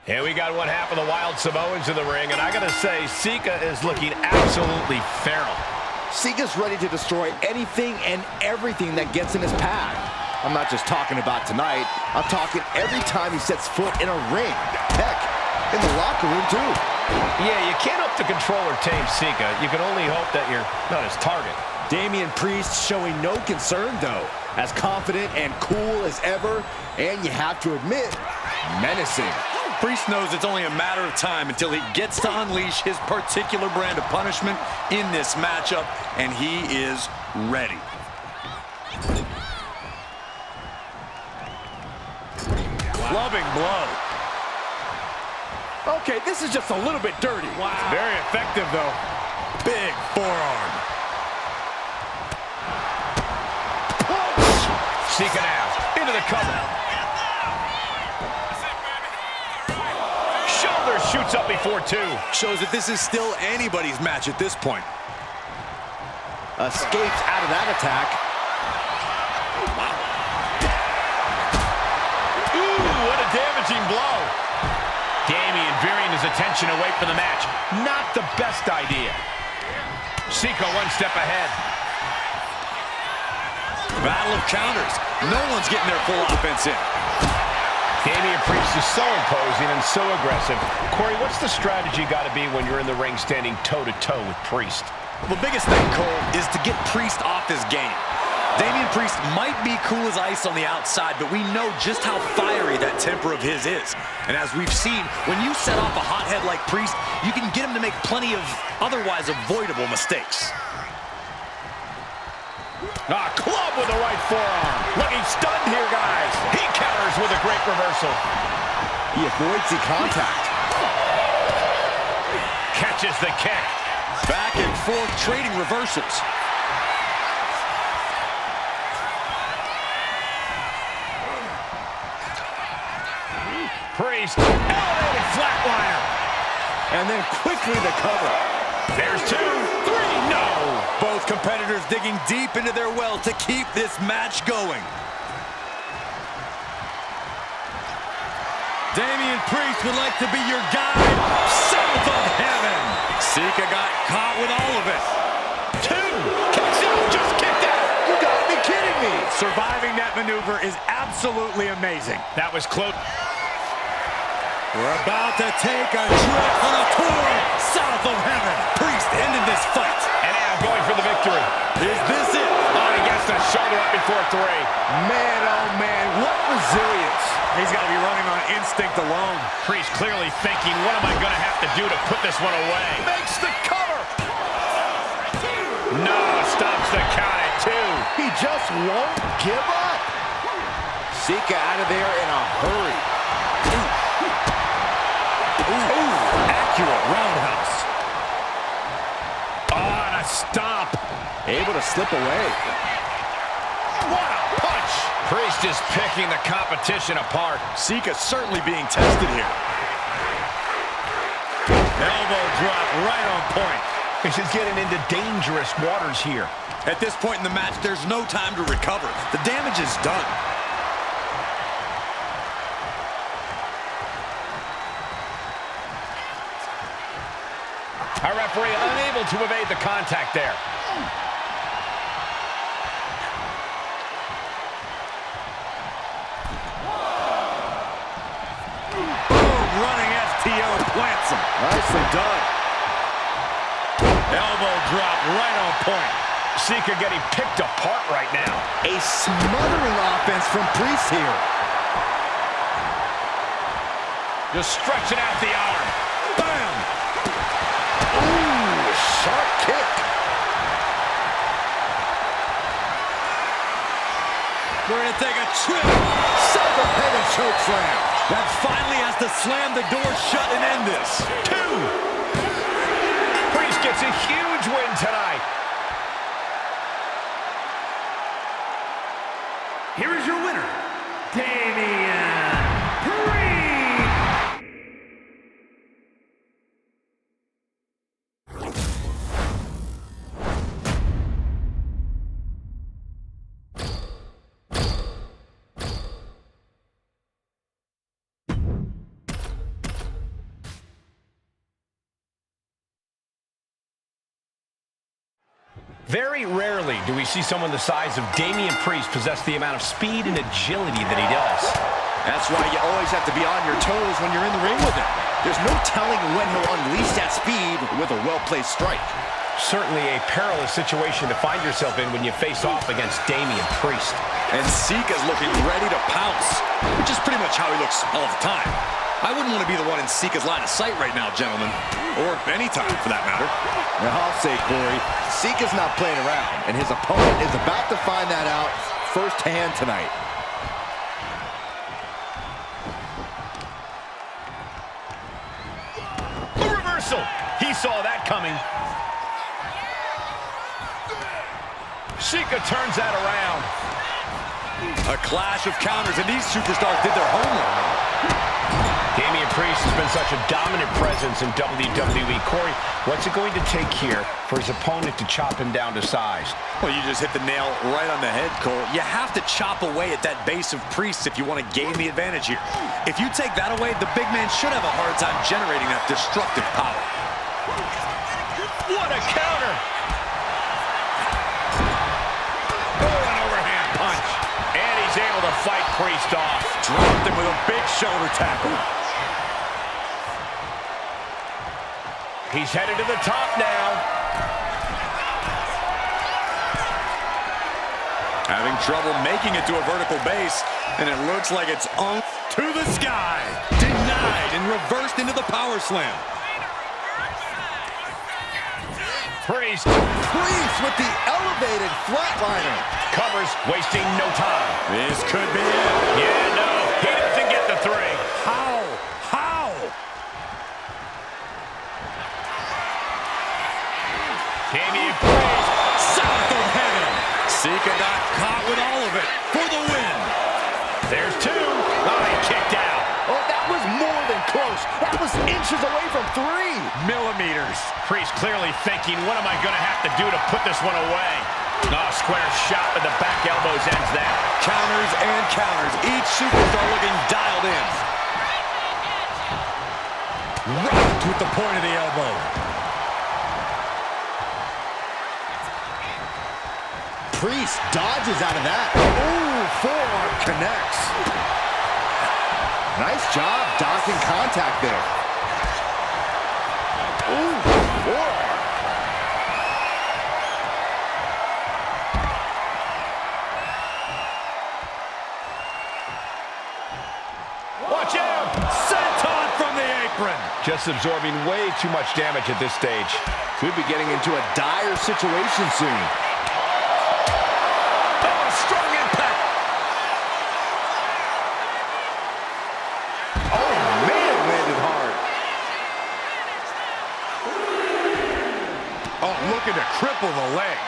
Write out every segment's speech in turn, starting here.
And we got one half of the Wild Samoans in the ring, and I gotta say, Sika is looking absolutely feral. Sika's ready to destroy anything and everything that gets in his path. I'm not just talking about tonight, I'm talking every time he sets foot in a ring. Heck, in the locker room too. Yeah, you can't hope to control or tame Sika. You can only hope that you're not his target. Damian Priest showing no concern though, as confident and cool as ever, and you have to admit, menacing. Priest knows it's only a matter of time until he gets to unleash his particular brand of punishment in this matchup, and he is ready. Loving blow. Okay, this is just a little bit dirty. Wow. Very effective, though. Big forearm. Sika now, into the cover. Shoulder shoots up before two. Shows that this is still anybody's match at this point. Escapes out of that attack. Ooh, what a damaging blow. Damian veering his attention away from the match. Not the best idea. Sika one step ahead. Battle of counters. No one's getting their full offense in. Damian Priest is so imposing and so aggressive. Corey, what's the strategy got to be when you're in the ring standing toe-to-toe with Priest? The biggest thing, Cole, is to get Priest off his game. Damian Priest might be cool as ice on the outside, but we know just how fiery that temper of his is. And as we've seen, when you set off a hothead like Priest, you can get him to make plenty of otherwise avoidable mistakes. Club with the right forearm. Looking stunned here, guys. He counters with a great reversal. He avoids the contact. Catches the kick. Back and forth trading reversals. Priest, elevated flatliner. And then quickly the cover. There's 2, 3, no. Both competitors digging deep into their well to keep this match going. Damian Priest would like to be your guide south of heaven. Sika got caught with all of it. 2, kicks out, just kicked out. You gotta be kidding me. Surviving that maneuver is absolutely amazing. That was close. We're about to take a trip on a tour south of heaven. Priest ended this fight. And now going for the victory. Is this it? Oh, he gets the shoulder up before 3. Man, oh man, what resilience. He's got to be running on instinct alone. Priest clearly thinking, what am I going to have to do to put this one away? Makes the cover. No, stops the count at 2. He just won't give up. Sika out of there in a hurry. Ooh, accurate roundhouse. Oh, and a stomp. Able to slip away. What a punch. Priest is picking the competition apart. Sika certainly being tested here. Elbow drop right on point. This is getting into dangerous waters here. At this point in the match, there's no time to recover. The damage is done. Our referee unable to evade the contact there. Boom, running FTO plants him. Nicely done. Elbow drop right on point. Sika getting picked apart right now. A smothering offense from Priest here. Just stretching out the arm. Bam! Ooh, sharp kick. We're going to take a trip. South of heaven choke slam. That finally has to slam the door shut and end this. 2. Priest gets a huge win tonight. Here is your winner, Damian Priest. Very rarely do we see someone the size of Damian Priest possess the amount of speed and agility that he does. That's why you always have to be on your toes when you're in the ring with him. There's no telling when he'll unleash that speed with a well-placed strike. Certainly a perilous situation to find yourself in when you face off against Damian Priest. And Sika's looking ready to pounce, which is pretty much how he looks all the time. I wouldn't want to be the one in Sika's line of sight right now, gentlemen. Or any time, for that matter. Now, I'll say, Corey, Sika's not playing around, and his opponent is about to find that out firsthand tonight. A reversal! He saw that coming. Sika turns that around. A clash of counters, and these superstars did their homework. Damian Priest has been such a dominant presence in WWE. Corey, what's it going to take here for his opponent to chop him down to size? Well, you just hit the nail right on the head, Cole. You have to chop away at that base of Priest if you want to gain the advantage here. If you take that away, the big man should have a hard time generating that destructive power. What a counter! Oh, an overhand punch. And he's able to fight Priest off. Dropped him with a big shoulder tackle. He's headed to the top now. Having trouble making it to a vertical base, and it looks like it's on to the sky. Denied and reversed into the power slam. Priest With the elevated flatliner. covers, wasting no time. This could be it. Yeah, no, he doesn't get the three. How? Damian Priest. South of heaven. Sika got caught with all of it for the win. There's two. Oh, he kicked out. Oh, that was more than close. That was inches away from 3 millimeters. Priest clearly thinking, what am I going to have to do to put this one away? Oh, square shot with the back elbows ends that. Counters and counters. Each superstar looking dialed in. Rocked with the point of the elbow. Priest dodges out of that. Ooh, forearm connects. Nice job docking contact there. Ooh, forearm. Watch out! Senton from the apron. Just absorbing way too much damage at this stage. Could be getting into a dire situation soon. Oh, strong impact! Oh, man, landed hard. Oh, looking to cripple the leg.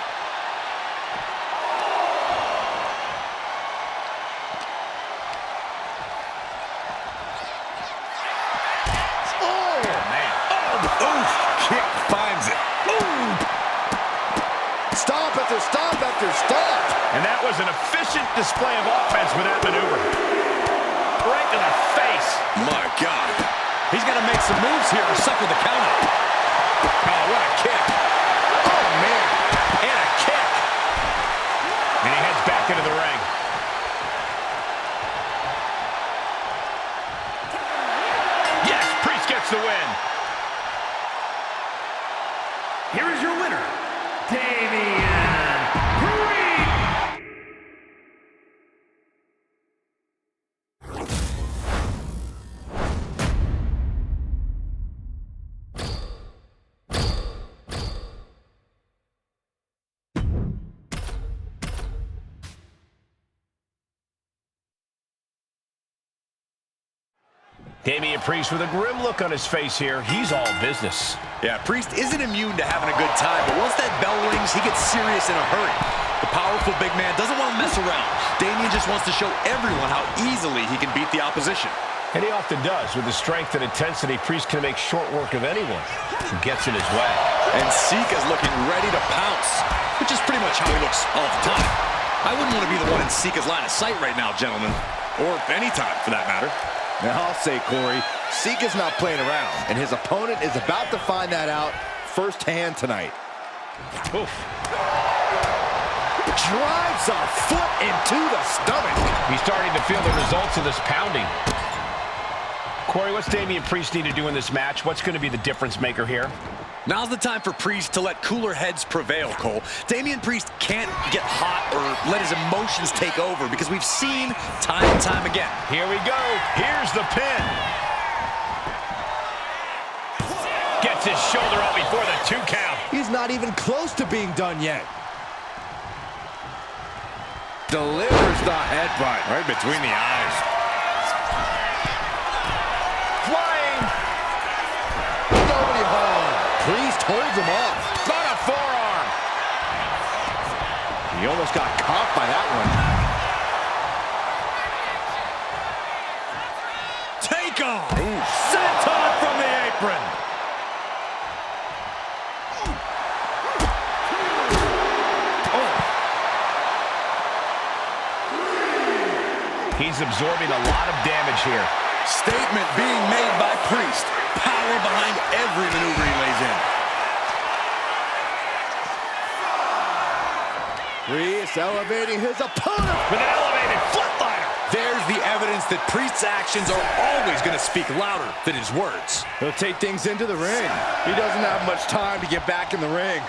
Kick finds it. Ooh. Stomp after stomp after stomp. And that was an efficient display of offense with that maneuver. Right to the face. My God. He's got to make some moves here or suffer the countout. Oh, what a kick. Oh, man. And a kick. And he heads back into the ring. Yes, Priest gets the win. Here is your winner, Damian Priest. Damian Priest with a grim look on his face here. He's all business. Yeah, Priest isn't immune to having a good time, but once that bell rings, he gets serious in a hurry. The powerful big man doesn't want to mess around. Damian just wants to show everyone how easily he can beat the opposition. And he often does. With the strength and intensity, Priest can make short work of anyone who gets in his way. And Sika's looking ready to pounce, which is pretty much how he looks all the time. I wouldn't want to be the one in Sika's line of sight right now, gentlemen. Or any time, for that matter. Now, I'll say, Corey, Sika's not playing around, and his opponent is about to find that out firsthand tonight. Oof. Drives a foot into the stomach. He's starting to feel the results of this pounding. Corey, what's Damian Priest need to do in this match? What's going to be the difference maker here? Now's the time for Priest to let cooler heads prevail, Cole. Damian Priest can't get hot or let his emotions take over because we've seen time and time again. Here we go. Here's the pin. Gets his shoulder up before the 2 count. He's not even close to being done yet. Delivers the headbutt. Right between the eyes. Flying. Nobody home. Priest holds him off. Got a forearm. He almost got caught by that one. Take off. Senton from the apron. He's absorbing a lot of damage here. Statement being made by Priest. Power behind every maneuver he lays in. Priest elevating his opponent With an elevated flatliner. There's the evidence that Priest's actions are always going to speak louder than his words. He'll take things into the ring. He doesn't have much time to get back in the ring.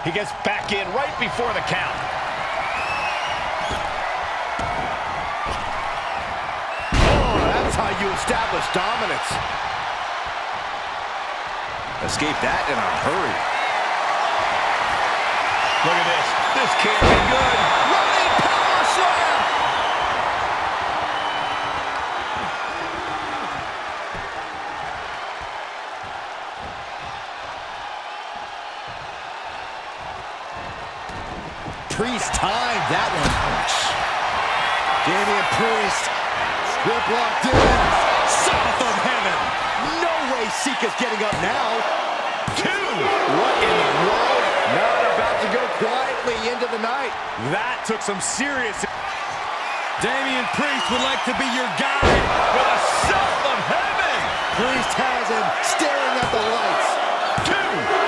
He gets back in right before the count. That's how you establish dominance. Escape that in a hurry. Look at this. This can't be good. Running power slam! Priest timed that one. Damian Priest. Grip locked in. South of heaven. No way Sika's getting up now. 2. What in the world? Not about to go quietly into the night. That took some serious... Damian Priest would like to be your guide. With a south of heaven. Priest has him staring at the lights. 2.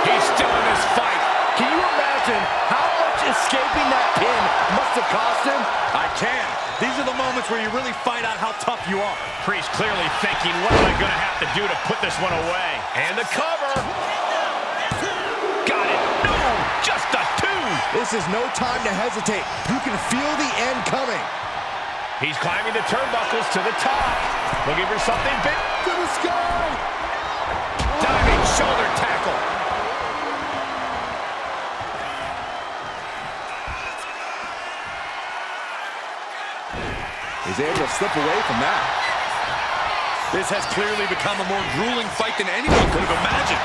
He's still in this fight. Can you imagine how much escaping that pin must have cost him? I can. These are the moments where you really find out how tough you are. Priest clearly thinking, what am I going to have to do to put this one away? And the cover. Got it. No, just a 2. This is no time to hesitate. You can feel the end coming. He's climbing the turnbuckles to the top. Looking for something big. To the sky. Diving shoulder tackle. He's able to slip away from that. This has clearly become a more grueling fight than anyone could have imagined.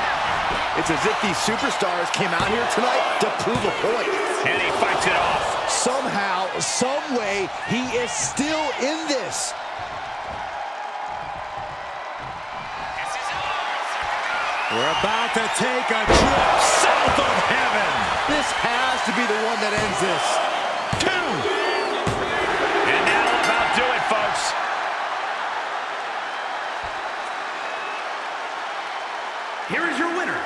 It's as if these superstars came out here tonight to prove a point. And he fights it off. Somehow, some way, he is still in this. We're about to take a trip south of heaven. This has to be the one that ends this. 2. And that'll about do it, folks. Here is your winner,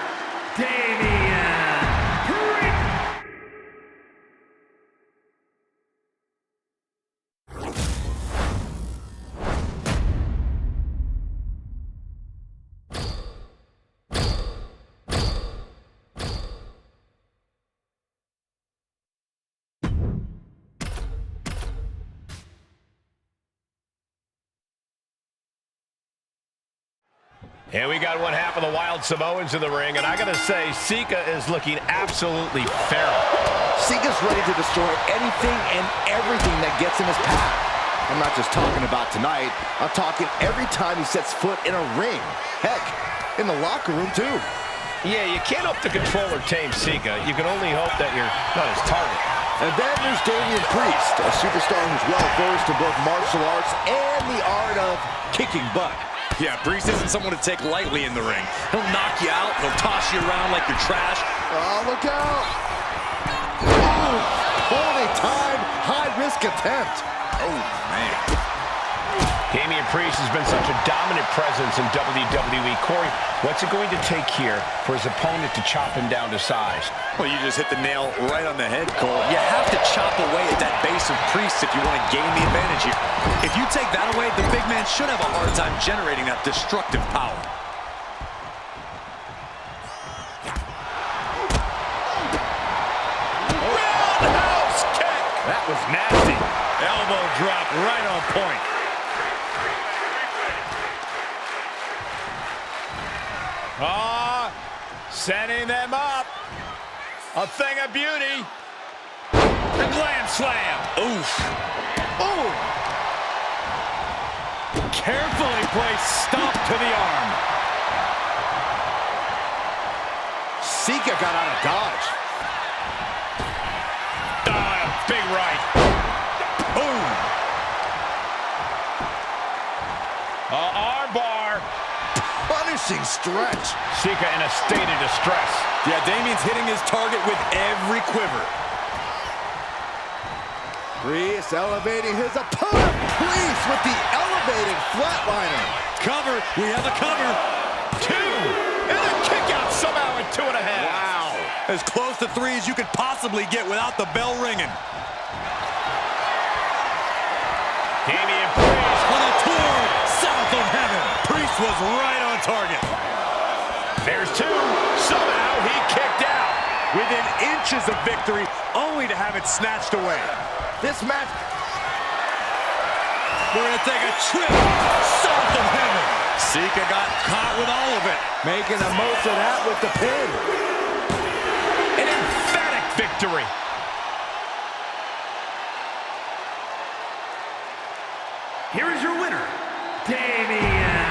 Damian Priest. And we got one half of the Wild Samoans in the ring, and I gotta say, Sika is looking absolutely feral. Sika's ready to destroy anything and everything that gets in his path. I'm not just talking about tonight. I'm talking every time he sets foot in a ring. Heck, in the locker room too. Yeah, you can't hope to control or tame Sika. You can only hope that you're not his target. And then there's Damian Priest, a superstar who's well-versed in both martial arts and the art of kicking butt. Yeah, Priest isn't someone to take lightly in the ring. He'll knock you out, he'll toss you around like you're trash. Oh, look out! Oh, holding time, high-risk attempt. Oh, man. Damian Priest has been such a dominant presence in WWE. Corey, what's it going to take here for his opponent to chop him down to size? Well, you just hit the nail right on the head, Cole. You have to chop away at that base of Priest if you want to gain the advantage here. If you take that away, the big man should have a hard time generating that destructive power. Roundhouse kick! That was nasty. Elbow drop right on point. Sending them up. A thing of beauty. The glam slam. Oof. Ooh. Carefully placed stomp to the arm. Sika got out of dodge. A big right. Boom. Arm bar. Punishing stretch. Sika in a state of distress. Yeah, Damian's hitting his target with every quiver. Priest elevating his opponent. Priest with the elevated flatliner. Cover. We have a cover. 2. And a kick out somehow at 2.5. Wow. As close to 3 as you could possibly get without the bell ringing. Damian Priest On a tour south of heaven. Priest was right on target. There's 2. Somehow he kicked out. Within inches of victory, only to have it snatched away. This match. We're going to take a trip south of heaven. Sika got caught with all of it. Making the most of that with the pin. An emphatic victory. Here is your winner, Damian